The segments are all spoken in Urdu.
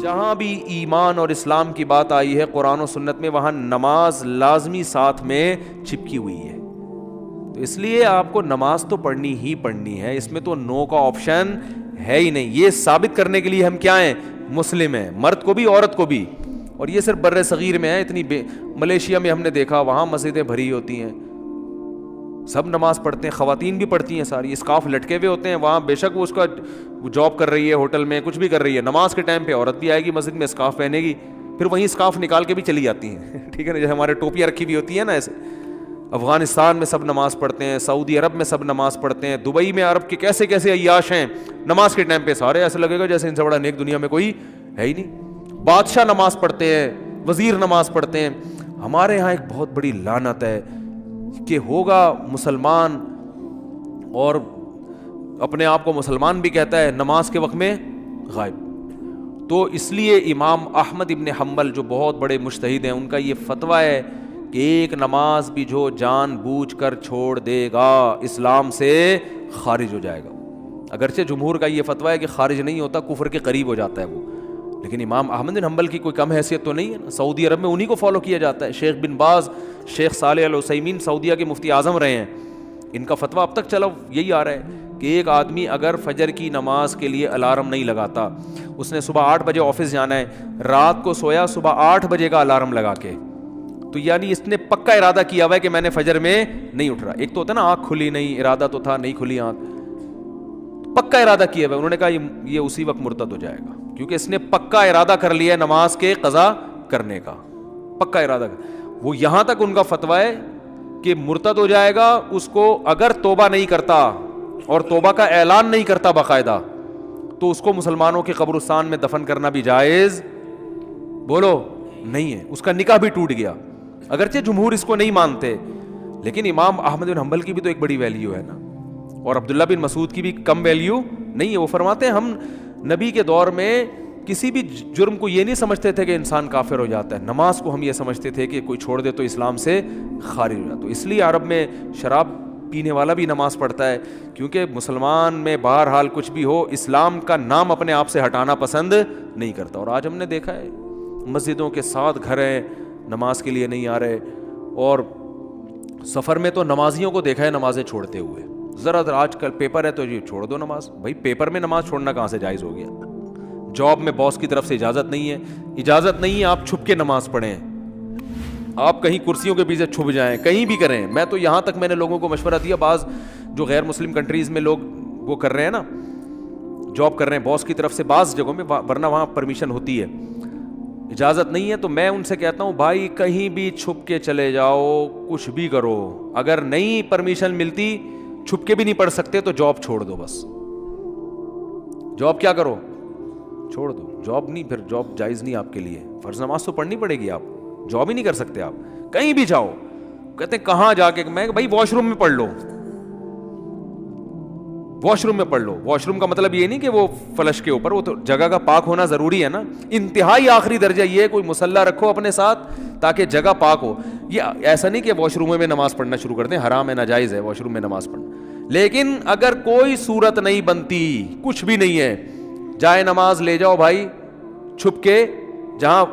جہاں بھی ایمان اور اسلام کی بات آئی ہے قرآن و سنت میں، وہاں نماز لازمی ساتھ میں چپکی ہوئی ہے. تو اس لیے آپ کو نماز تو پڑھنی ہی پڑھنی ہے، اس میں تو نو کا آپشن ہے ہی نہیں. یہ ثابت کرنے کے لیے ہم کیا ہیں؟ مسلم ہیں، مرد کو بھی عورت کو بھی. اور یہ صرف بر صغیر میں ہے. ملیشیا میں ہم نے دیکھا وہاں مسجدیں بھری ہوتی ہیں، سب نماز پڑھتے ہیں، خواتین بھی پڑھتی ہیں ساری، اسکارف لٹکے ہوئے ہوتے ہیں وہاں. بے شک وہ اس کا جاب کر رہی ہے، ہوٹل میں کچھ بھی کر رہی ہے، نماز کے ٹائم پہ عورت بھی آئے گی مسجد میں، اسکارف پہنے گی، پھر وہیں اسکارف نکال کے بھی چلی جاتی ہیں. ٹھیک ہے نا، جیسے ہمارے ٹوپیاں رکھی ہوئی ہوتی ہیں نا ایسے. افغانستان میں سب نماز پڑھتے ہیں، سعودی عرب میں سب نماز پڑھتے ہیں، دبئی میں عرب کے کیسے کیسے عیاش ہیں، نماز کے ٹائم پہ سارے ایسے لگے گا جیسے ان سے بڑا نیک دنیا میں کوئی ہے ہی نہیں. بادشاہ نماز پڑھتے ہیں، وزیر نماز پڑھتے ہیں. ہمارے ہاں ایک بہت بڑی لعنت ہے کہ ہوگا مسلمان اور اپنے آپ کو مسلمان بھی کہتا ہے، نماز کے وقت میں غائب. تو اس لیے امام احمد ابن حنبل جو بہت بڑے مجتہد ہیں، ان کا یہ فتویٰ ہے کہ ایک نماز بھی جو جان بوجھ کر چھوڑ دے گا اسلام سے خارج ہو جائے گا. اگرچہ جمہور کا یہ فتویٰ ہے کہ خارج نہیں ہوتا، کفر کے قریب ہو جاتا ہے وہ، لیکن امام احمد بن حنبل کی کوئی کم حیثیت تو نہیں ہے نا. سعودی عرب میں انہی کو فالو کیا جاتا ہے. شیخ بن باز، شیخ صالح العثیمین سعودیہ کے مفتی اعظم رہے ہیں، ان کا فتویٰ اب تک چلا یہی آ رہا ہے کہ ایک آدمی اگر فجر کی نماز کے لیے الارم نہیں لگاتا، اس نے صبح 8 بجے آفس جانا ہے، رات کو سویا صبح 8 بجے کا الارم لگا کے، تو یعنی اس نے پکا ارادہ کیا ہوا ہے کہ میں نے فجر میں نہیں اٹھ رہا. ایک تو ہوتا ہے نا آنکھ کھلی نہیں، ارادہ تو تھا نہیں کھلی آنکھ، پکا ارادہ کیا ہوا ہے. انہوں نے کہا یہ اسی وقت مرتد ہو جائے گا، کیونکہ اس نے پکا ارادہ کر لیا ہے نماز کے قضا کرنے کا، پکا ارادہ. وہ یہاں تک ان کا فتویٰ ہے کہ مرتد ہو جائے گا اس کو اگر توبہ نہیں کرتا اور توبہ کا اعلان نہیں کرتا باقاعدہ، تو اس کو مسلمانوں کے قبرستان میں دفن کرنا بھی جائز بولو نہیں ہے. اس کا نکاح بھی ٹوٹ گیا. اگرچہ جمہور اس کو نہیں مانتے، لیکن امام احمد بن حنبل کی بھی تو ایک بڑی ویلیو ہے نا، اور عبداللہ بن مسعود کی بھی کم ویلیو نہیں ہے. وہ فرماتے ہیں ہم نبی کے دور میں کسی بھی جرم کو یہ نہیں سمجھتے تھے کہ انسان کافر ہو جاتا ہے، نماز کو ہم یہ سمجھتے تھے کہ کوئی چھوڑ دے تو اسلام سے خارج ہو جاتا. تو اس لیے عرب میں شراب پینے والا بھی نماز پڑھتا ہے، کیونکہ مسلمان میں بہرحال کچھ بھی ہو اسلام کا نام اپنے آپ سے ہٹانا پسند نہیں کرتا. اور آج ہم نے دیکھا ہے مسجدوں کے 7 گھر ہیں نماز کے لیے نہیں آ رہے، اور سفر میں تو نمازیوں کو دیکھا ہے نمازیں چھوڑتے ہوئے. ذرا آج کل پیپر ہے تو یہ چھوڑ دو نماز. بھائی پیپر میں نماز چھوڑنا کہاں سے جائز ہو گیا؟ جاب میں باس کی طرف سے اجازت نہیں ہے، اجازت نہیں ہے آپ چھپ کے نماز پڑھیں، آپ کہیں کرسیوں کے پیچھے چھپ جائیں، کہیں بھی کریں. میں تو یہاں تک میں نے لوگوں کو مشورہ دیا، بعض جو غیر مسلم کنٹریز میں لوگ وہ کر رہے ہیں نا، جاب کر رہے ہیں باس کی طرف سے بعض جگہوں میں، ورنہ وہاں پرمیشن ہوتی ہے، اجازت نہیں ہے، تو میں ان سے کہتا ہوں بھائی کہیں بھی چھپ کے چلے جاؤ، کچھ بھی کرو، اگر نہیں پرمیشن ملتی چھپ کے بھی نہیں پڑھ سکتے تو جاب چھوڑ دو. بس جاب کیا کرو؟ چھوڑ دو. جاب نہیں، پھر جاب جائز نہیں آپ کے لیے. فرض نماز تو پڑھنی پڑے گی، آپ جاب ہی نہیں کر سکتے. آپ کہیں بھی جاؤ، کہتے ہیں کہاں جا کے، میں بھائی واش روم میں پڑھ لو، واش روم میں پڑھ لو. واش روم کا مطلب یہ نہیں کہ وہ فلش کے اوپر، وہ تو جگہ کا پاک ہونا ضروری ہے نا. انتہائی آخری درجہ یہ ہے کوئی مصلی رکھو اپنے ساتھ تاکہ جگہ پاک ہو. یہ ایسا نہیں کہ واش روم میں نماز پڑھنا شروع کر دیں، حرام ہے، ناجائز ہے واش روم میں نماز پڑھنا. لیکن اگر کوئی صورت نہیں بنتی، کچھ بھی نہیں ہے، جائے نماز لے جاؤ بھائی چھپ کے، جہاں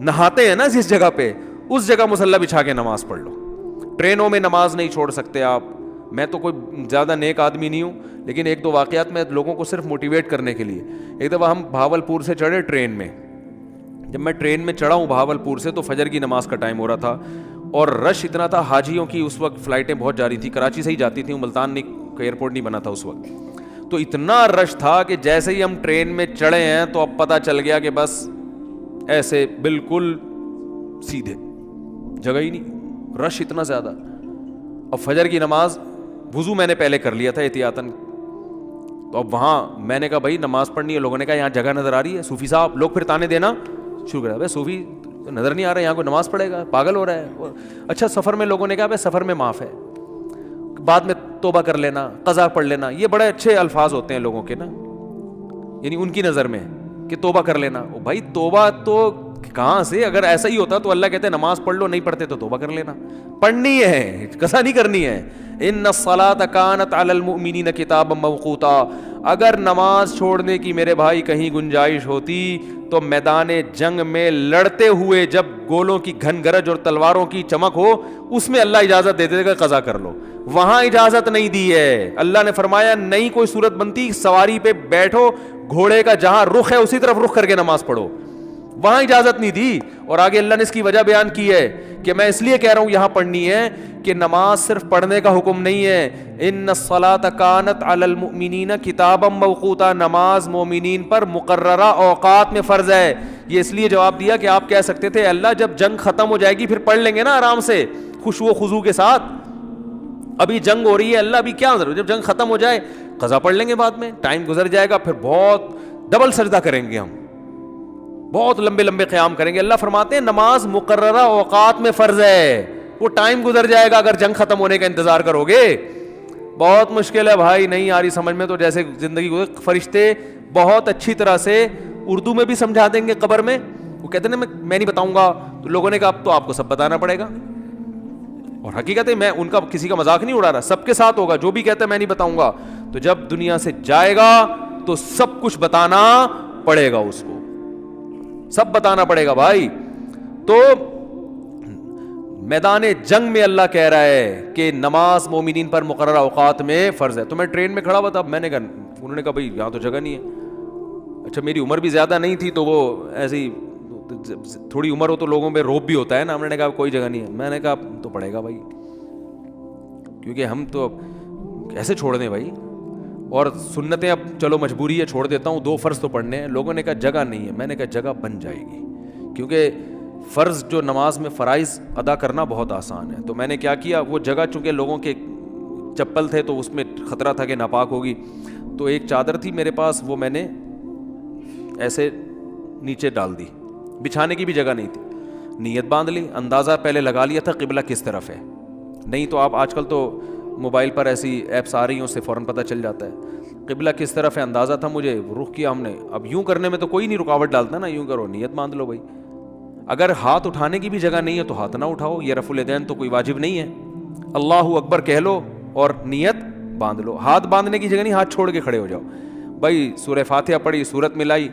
نہاتے ہیں نا جس جگہ پہ، اس جگہ مصلی بچھا کے نماز پڑھ لو. ٹرینوں میں نماز نہیں چھوڑ سکتے آپ. میں تو کوئی زیادہ نیک آدمی نہیں ہوں، لیکن 1-2 واقعات میں لوگوں کو صرف موٹیویٹ کرنے کے لیے. ایک دفعہ ہم بھاولپور سے چڑھے ٹرین میں. جب میں ٹرین میں چڑھا ہوں بھاولپور سے، تو فجر کی نماز کا ٹائم ہو رہا تھا، اور رش اتنا تھا. حاجیوں کی اس وقت فلائٹیں بہت جا رہی تھیں، کراچی سے ہی جاتی تھیں، ملتان کا ایئرپورٹ نہیں بنا تھا اس وقت. تو اتنا رش تھا کہ جیسے ہی ہم ٹرین میں چڑھے ہیں تو اب پتہ چل گیا کہ بس ایسے بالکل سیدھے، جگہ ہی نہیں، رش اتنا زیادہ. اب فجر کی نماز وضو میں نے پہلے کر لیا تھا احتیاطاً، تو اب وہاں میں نے کہا بھائی نماز پڑھنی ہے. لوگوں نے کہا یہاں جگہ نظر آ رہی ہے صوفی صاحب. لوگ پھر تانے دینا شروع کر دیا، بھائی صوفی نظر نہیں آ رہا ہے، یہاں کوئی نماز پڑھے گا، پاگل ہو رہا ہے. اچھا سفر میں لوگوں نے کہا بھائی سفر میں معاف ہے، بعد میں توبہ کر لینا، قضا پڑھ لینا. یہ بڑے اچھے الفاظ ہوتے ہیں لوگوں کے نا، یعنی ان کی نظر میں کہ توبہ کر لینا. بھائی توبہ تو کہاں سے؟ اگر ایسا ہی ہوتا تو اللہ کہتے ہیں نماز پڑھ لو، نہیں پڑھتے تو توبہ کر لینا. پڑھنی ہے، قضا نہیں کرنی ہے. ان الصلاۃ کانت علی المؤمنین کتابا موقوتا. اگر نماز چھوڑنے کی میرے بھائی کہیں گنجائش ہوتی تو میدان جنگ میں لڑتے ہوئے جب گولوں کی گھن گرج اور تلواروں کی چمک ہو اس میں اللہ اجازت دے دے گا قضا کر لو. وہاں اجازت نہیں دی ہے. اللہ نے فرمایا نہیں کوئی صورت بنتی, سواری پہ بیٹھو, گھوڑے کا جہاں رخ ہے اسی طرف رخ کر کے نماز پڑھو. وہاں اجازت نہیں دی. اور آگے اللہ نے اس کی وجہ بیان کی ہے کہ میں اس لیے کہہ رہا ہوں یہاں پڑھنی ہے کہ نماز صرف پڑھنے کا حکم نہیں ہے. ان الصلاۃ کانت علی المؤمنین کتابا موقوتا, نماز مومنین پر مقررہ اوقات میں فرض ہے. یہ اس لیے جواب دیا کہ آپ کہہ سکتے تھے اللہ جب جنگ ختم ہو جائے گی پھر پڑھ لیں گے نا آرام سے خشوع و خضوع کے ساتھ. ابھی جنگ ہو رہی ہے, اللہ ابھی کیا ضرورت, جب جنگ ختم ہو جائے قضا پڑھ لیں گے بعد میں, ٹائم گزر جائے گا پھر بہت ڈبل سجدہ کریں گے, ہم بہت لمبے لمبے قیام کریں گے. اللہ فرماتے ہیں نماز مقررہ اوقات میں فرض ہے, وہ ٹائم گزر جائے گا اگر جنگ ختم ہونے کا انتظار کرو گے. بہت مشکل ہے بھائی, نہیں آ رہی سمجھ میں تو جیسے زندگی گزر. فرشتے بہت اچھی طرح سے اردو میں بھی سمجھا دیں گے قبر میں. وہ کہتے ہیں میں نہیں بتاؤں گا, تو لوگوں نے کہا اب تو آپ کو سب بتانا پڑے گا. اور حقیقت ہے میں ان کا کسی کا مذاق نہیں اڑا رہا, سب کے ساتھ ہوگا. جو بھی کہتا ہے میں نہیں بتاؤں گا, تو جب دنیا سے جائے گا تو سب کچھ بتانا پڑے گا, اس کو سب بتانا پڑے گا بھائی. تو میدان جنگ میں اللہ کہہ رہا ہے کہ نماز مومنین پر مقررہ اوقات میں فرض ہے. تو میں ٹرین میں کھڑا ہوا تھا, میں نے کہا, انہوں نے کہا بھائی یہاں تو جگہ نہیں ہے. اچھا میری عمر بھی زیادہ نہیں تھی تو وہ ایسی تھوڑی عمر ہو تو لوگوں میں روب بھی ہوتا ہے نا. ہم نے کہا کوئی جگہ نہیں ہے. میں نے کہا تو پڑے گا بھائی, کیونکہ ہم تو ایسے چھوڑ دیں بھائی, اور سنتیں اب چلو مجبوری ہے چھوڑ دیتا ہوں, 2 فرض تو پڑھنے ہیں. لوگوں نے کہا جگہ نہیں ہے. میں نے کہا جگہ بن جائے گی, کیونکہ فرض جو نماز میں فرائض ادا کرنا بہت آسان ہے. تو میں نے کیا کیا, وہ جگہ چونکہ لوگوں کے چپل تھے تو اس میں خطرہ تھا کہ ناپاک ہوگی, تو ایک چادر تھی میرے پاس, وہ میں نے ایسے نیچے ڈال دی, بچھانے کی بھی جگہ نہیں تھی. نیت باندھ لی, اندازہ پہلے لگا لیا تھا قبلہ کس طرف ہے. نہیں تو آپ آج کل تو موبائل پر ایسی ایپس آ رہی ہیں, اس سے فوراً پتہ چل جاتا ہے قبلہ کس طرف ہے. اندازہ تھا مجھے, رخ کیا ہم نے. اب یوں کرنے میں تو کوئی نہیں رکاوٹ ڈالتا نا, یوں کرو نیت باندھ لو بھائی. اگر ہاتھ اٹھانے کی بھی جگہ نہیں ہے تو ہاتھ نہ اٹھاؤ, یہ رفع الیدین تو کوئی واجب نہیں ہے. اللہ اکبر کہہ لو اور نیت باندھ لو. ہاتھ باندھنے کی جگہ نہیں, ہاتھ چھوڑ کے کھڑے ہو جاؤ بھائی. سورہ فاتحہ پڑھی, سورت ملائی.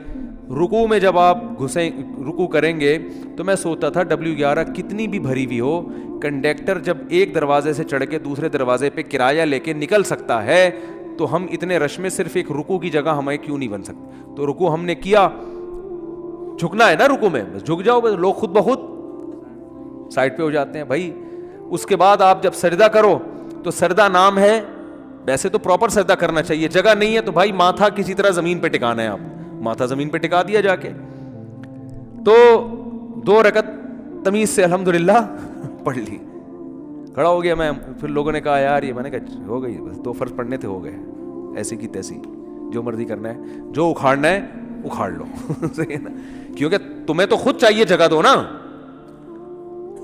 رکوع میں جب آپ رکوع کریں گے تو میں سوچتا تھا W11 کتنی بھی بھری ہوئی ہو, کنڈکٹر جب ایک دروازے سے چڑھ کے دوسرے دروازے پہ کرایہ لے کے نکل سکتا ہے تو ہم اتنے رش میں صرف ایک رکوع کی جگہ ہمیں کیوں نہیں بن سکتی. تو رکوع ہم نے کیا, جھکنا ہے نا رکوع میں, بس جھک جاؤ, بس لوگ خود بخود سائڈ پہ ہو جاتے ہیں بھائی. اس کے بعد آپ جب سجدہ کرو تو سجدہ نام ہے, ویسے تو پراپر سجدہ کرنا چاہیے. جگہ نہیں ہے تو بھائی ماتھا کسی طرح زمین پہ ٹکانا ہے, آپ ماتھا زمین پہ ٹکا دیا جا کے. تو 2 رکعت تمیز سے الحمدللہ پڑھ لی, کھڑا ہو گیا میں. پھر لوگوں نے کہا یار یہ, میں نے کہا ہو گئی, بس 2 فرض پڑھنے تھے, ہو گئے, ایسی کی تیسی, جو مرضی کرنا ہے, جو اکھاڑنا ہے اکھاڑ لو. صحیح ہے نا, کیونکہ تمہیں تو خود چاہیے جگہ دو نا.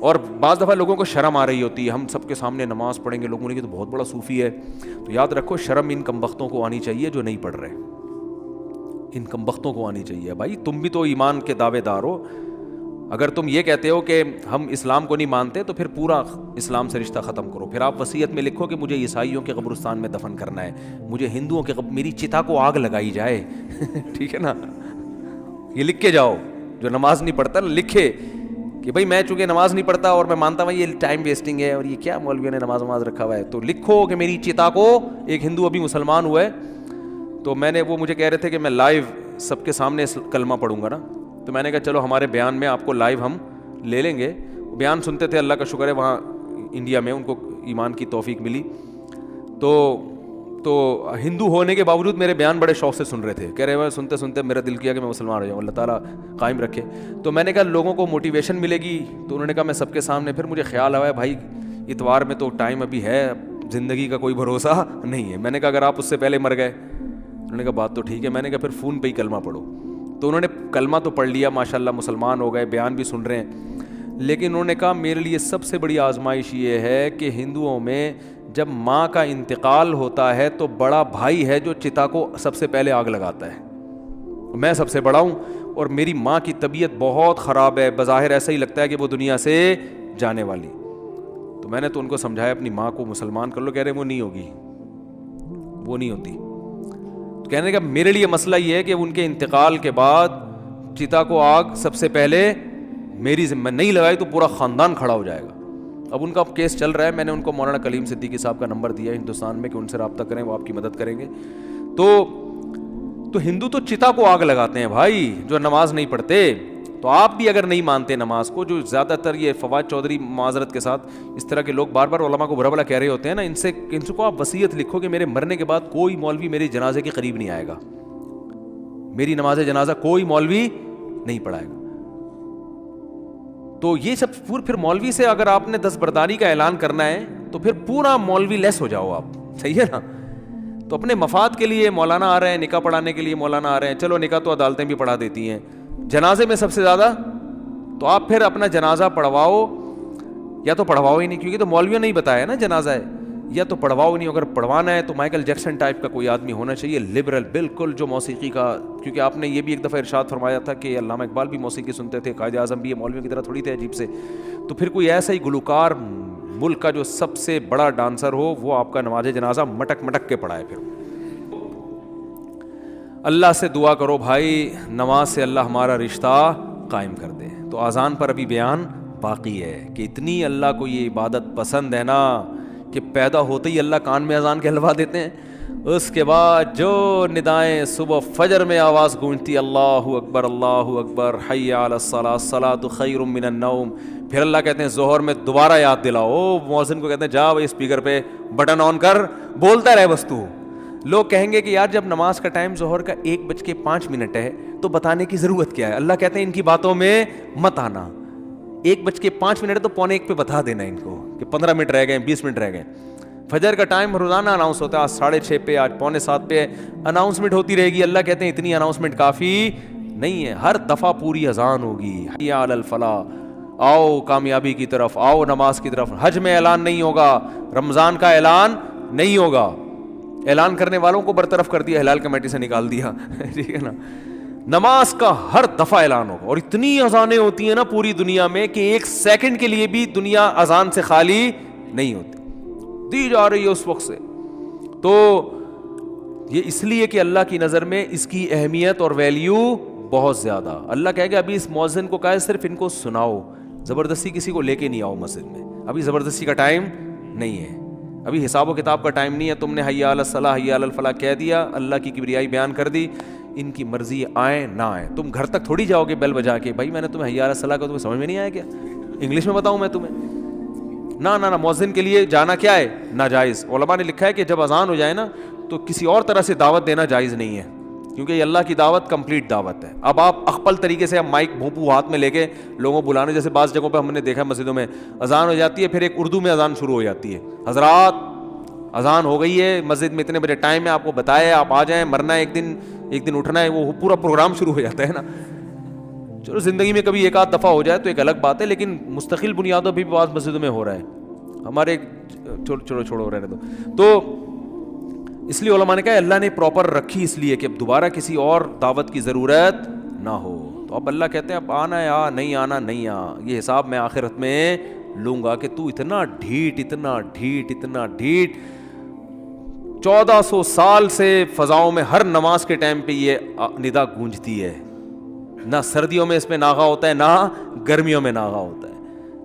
اور بعض دفعہ لوگوں کو شرم آ رہی ہوتی ہے, ہم سب کے سامنے نماز پڑھیں گے, لوگوں نے کہ تو بہت بڑا صوفی ہے. تو یاد رکھو شرم ان کمبختوں کو آنی چاہیے جو نہیں پڑھ رہے, ان کمبختوں کو آنی چاہیے. بھائی تم بھی تو ایمان کے دعوے دار ہو. اگر تم یہ کہتے ہو کہ ہم اسلام کو نہیں مانتے تو پھر پورا اسلام سے رشتہ ختم کرو. پھر آپ وصیت میں لکھو کہ مجھے عیسائیوں کے قبرستان میں دفن کرنا ہے, مجھے ہندوؤں کے میری چتا کو آگ لگائی جائے. ٹھیک ہے نا, یہ لکھ کے جاؤ. جو نماز نہیں پڑھتا لکھے کہ بھائی میں چونکہ نماز نہیں پڑھتا اور میں مانتا ہوں یہ ٹائم ویسٹنگ ہے اور یہ کیا مولویوں نے نماز رکھا ہوا ہے, تو لکھو کہ میری چتا کو, ایک ہندو ابھی مسلمان ہوا ہے تو میں نے, وہ مجھے کہہ رہے تھے کہ میں لائیو سب کے سامنے کلمہ پڑھوں گا نا, تو میں نے کہا چلو ہمارے بیان میں آپ کو لائیو ہم لے لیں گے. بیان سنتے تھے, اللہ کا شکر ہے وہاں انڈیا میں ان کو ایمان کی توفیق ملی. تو ہندو ہونے کے باوجود میرے بیان بڑے شوق سے سن رہے تھے, کہہ رہے ہیں سنتے سنتے میرا دل کیا کہ میں مسلمان ہو جاؤں, اللہ تعالیٰ قائم رکھے. تو میں نے کہا لوگوں کو موٹیویشن ملے گی, تو انہوں نے کہا میں سب کے سامنے. پھر مجھے خیال آیا بھائی اتوار میں تو ٹائم ابھی ہے, زندگی کا کوئی بھروسہ نہیں ہے. میں نے کہا اگر آپ اس سے پہلے مر گئے, انہوں نے کہا بات تو ٹھیک ہے. میں نے کہا پھر فون پہ ہی کلمہ پڑھو. تو انہوں نے کلمہ تو پڑھ لیا ماشاءاللہ, مسلمان ہو گئے, بیان بھی سن رہے ہیں. لیکن انہوں نے کہا میرے لیے سب سے بڑی آزمائش یہ ہے کہ ہندوؤں میں جب ماں کا انتقال ہوتا ہے تو بڑا بھائی ہے جو چتا کو سب سے پہلے آگ لگاتا ہے. میں سب سے بڑا ہوں اور میری ماں کی طبیعت بہت خراب ہے, بظاہر ایسا ہی لگتا ہے کہ وہ دنیا سے جانے والی. تو میں نے تو ان کو سمجھایا اپنی ماں کو مسلمان کر لو. کہہ رہے وہ نہیں ہوگی, وہ نہیں ہوتی. تو کہنے کا میرے لیے مسئلہ یہ ہے کہ ان کے انتقال کے بعد چتا کو آگ سب سے پہلے میری ذمہ نہیں لگائی تو پورا خاندان کھڑا ہو جائے گا. اب ان کا کیس چل رہا ہے, میں نے ان کو مولانا کلیم صدیقی صاحب کا نمبر دیا ہندوستان میں کہ ان سے رابطہ کریں, وہ آپ کی مدد کریں گے. تو ہندو تو چتا کو آگ لگاتے ہیں بھائی, جو نماز نہیں پڑھتے. تو آپ بھی اگر نہیں مانتے نماز کو, جو زیادہ تر یہ فواد چودھری معذرت کے ساتھ اس طرح کے لوگ بار بار علماء کو برا بلا کہہ رہے ہوتے ہیں نا, ان سے کو آپ وصیت لکھو کہ میرے مرنے کے بعد کوئی مولوی میرے جنازے کے قریب نہیں آئے گا, میری نماز جنازہ کوئی مولوی نہیں پڑھائے گا. تو یہ سب پھر مولوی سے اگر آپ نے دستبرداری کا اعلان کرنا ہے تو پھر پورا مولوی لیس ہو جاؤ آپ, صحیح ہے نا. تو اپنے مفاد کے لیے مولانا آ رہے ہیں, نکاح پڑھانے کے لیے مولانا آ رہے ہیں, چلو نکاح تو عدالتیں بھی پڑھا دیتی ہیں, جنازے میں سب سے زیادہ تو آپ پھر اپنا جنازہ پڑھواؤ, یا تو پڑھواؤ ہی نہیں, کیونکہ تو مولویوں نے ہی بتایا نا جنازہ ہے, یا تو پڑھواؤ نہیں. اگر پڑھوانا ہے تو مائیکل جیکسن ٹائپ کا کوئی آدمی ہونا چاہیے, لبرل بالکل, جو موسیقی کا, کیونکہ آپ نے یہ بھی ایک دفعہ ارشاد فرمایا تھا کہ علامہ اقبال بھی موسیقی سنتے تھے, قائد اعظم بھی, مولویوں کی طرح تھوڑی تھے عجیب سے. تو پھر کوئی ایسا ہی گلوکار ملک کا جو سب سے بڑا ڈانسر ہو, وہ آپ کا نماز جنازہ مٹک مٹک کے پڑھائے. پھر اللہ سے دعا کرو بھائی, نماز سے اللہ ہمارا رشتہ قائم کر دے. تو اذان پر ابھی بیان باقی ہے کہ اتنی اللہ کو یہ عبادت پسند ہے نا کہ پیدا ہوتے ہی اللہ کان میں اذان کہلوا دیتے ہیں. اس کے بعد جو ندائیں صبح فجر میں آواز گونجتی, اللہ اکبر حی علی الصلاۃ الصلاۃ خیر من النوم, پھر اللہ کہتے ہیں ظہر میں دوبارہ یاد دلاؤ, مؤذن کو کہتے ہیں جا بھائی اسپیکر پہ بٹن آن کر, بولتا رہے بس تو. لوگ کہیں گے کہ یار جب نماز کا ٹائم ظہر کا 1:05 ہے تو بتانے کی ضرورت کیا ہے. اللہ کہتے ہیں ان کی باتوں میں مت آنا, 1:05 ہے تو 1:45 پہ بتا دینا ان کو کہ 15 منٹ رہ گئے, 20 منٹ رہ گئے. فجر کا ٹائم روزانہ اناؤنس ہوتا ہے, آج 6:30 پہ, آج 6:45 پہ اناؤنسمنٹ ہوتی رہے گی. اللہ کہتے ہیں اتنی اناؤنسمنٹ کافی نہیں ہے, ہر دفعہ پوری اذان ہوگی, حی علی الفلاح, آؤ کامیابی کی طرف, آؤ نماز کی طرف. حج میں اعلان نہیں ہوگا, رمضان کا اعلان نہیں ہوگا, اعلان کرنے والوں کو برطرف کر دیا, ہلال کمیٹی سے نکال دیا, ٹھیک ہے نا. نماز کا ہر دفعہ اعلان ہوگا, اور اتنی اذانیں ہوتی ہیں نا پوری دنیا میں کہ 1 سیکنڈ کے لیے بھی دنیا اذان سے خالی نہیں ہوتی, دی جا رہی ہے اس وقت سے. تو یہ اس لیے کہ اللہ کی نظر میں اس کی اہمیت اور ویلیو بہت زیادہ. اللہ کہے گا ابھی اس مؤذن کو کہا صرف ان کو سناؤ, زبردستی کسی کو لے کے نہیں آؤ مسجد میں, ابھی زبردستی کا ٹائم نہیں ہے, ابھی حساب و کتاب کا ٹائم نہیں ہے. تم نے حی علی الصلاح حی علی الفلاح کہہ دیا, اللہ کی کبریائی بیان کر دی, ان کی مرضی آئے نہ آئے. تم گھر تک تھوڑی جاؤ گے بیل بجا کے, بھائی میں نے تمہیں حی علی الصلاح کا, تمہیں سمجھ میں نہیں آیا کیا, انگلش میں بتاؤں میں تمہیں؟ نہ مؤذن کے لیے جانا کیا ہے, ناجائز. علماء نے لکھا ہے کہ جب اذان ہو جائے نا تو کسی اور طرح سے دعوت دینا جائز نہیں ہے, کیونکہ یہ اللہ کی دعوت کمپلیٹ دعوت ہے. اب آپ اخپل طریقے سے مائک بھونپو ہاتھ میں لے کے لوگوں بلانے, جیسے بعض جگہوں پہ ہم نے دیکھا مسجدوں میں اذان ہو جاتی ہے, پھر ایک اردو میں اذان شروع ہو جاتی ہے, حضرات اذان ہو گئی ہے, مسجد میں اتنے بجے ٹائم ہے, آپ کو بتایا آپ آ جائیں, مرنا ہے ایک دن اٹھنا ہے, وہ پورا پروگرام شروع ہو جاتا ہے نا. چلو زندگی میں کبھی 1 آدھ دفعہ ہو جائے تو ایک الگ بات ہے, لیکن مستقل بنیادوں پہ بھی بعض مسجدوں میں ہو رہا ہے. ہمارے چھوڑو رہنے دو. تو اس لیے علماء نے کہا اللہ نے پراپر رکھی اس لیے کہ اب دوبارہ کسی اور دعوت کی ضرورت نہ ہو. تو اب اللہ کہتے ہیں اب آنا ہے آ, نہیں آنا نہیں آ, یہ حساب میں آخرت میں لوں گا کہ تو اتنا ڈھیٹ 1400 سال سے فضاؤں میں ہر نماز کے ٹائم پہ یہ ندا گونجتی ہے. نہ سردیوں میں اس میں ناغہ ہوتا ہے, نہ گرمیوں میں ناغہ ہوتا ہے,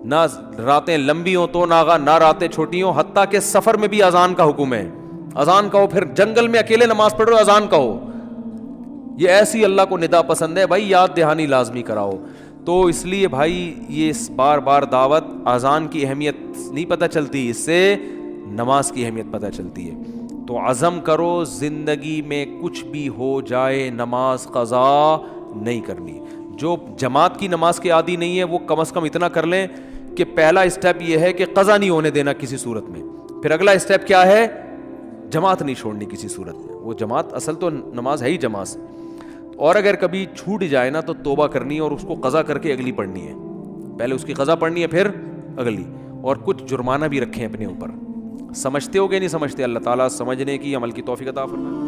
نہ راتیں لمبی ہوں تو ناغہ, نہ راتیں چھوٹی ہوں. حتیٰ کہ سفر میں بھی اذان کا حکم ہے, اذان کہو, پھر جنگل میں اکیلے نماز پڑھ رہے ہو اذان کہو. یہ ایسی اللہ کو ندا پسند ہے بھائی, یاد دہانی لازمی کراؤ. تو اس لیے بھائی یہ بار دعوت, اذان کی اہمیت نہیں پتہ چلتی, اس سے نماز کی اہمیت پتہ چلتی ہے. تو عزم کرو زندگی میں کچھ بھی ہو جائے نماز قضا نہیں کرنی. جو جماعت کی نماز کے عادی نہیں ہے وہ کم از کم اتنا کر لیں کہ پہلا اسٹیپ یہ ہے کہ قضا نہیں ہونے دینا کسی صورت میں. پھر اگلا اسٹیپ کیا ہے, جماعت نہیں چھوڑنی کسی صورت میں. وہ جماعت اصل تو نماز ہے ہی جماعت سے, اور اگر کبھی چھوٹ جائے نا تو توبہ کرنی ہے اور اس کو قضا کر کے اگلی پڑھنی ہے. پہلے اس کی قضا پڑھنی ہے پھر اگلی, اور کچھ جرمانہ بھی رکھیں اپنے اوپر. سمجھتے ہو گے نہیں سمجھتے, اللہ تعالیٰ سمجھنے کی عمل کی توفیق عطا فرمائے.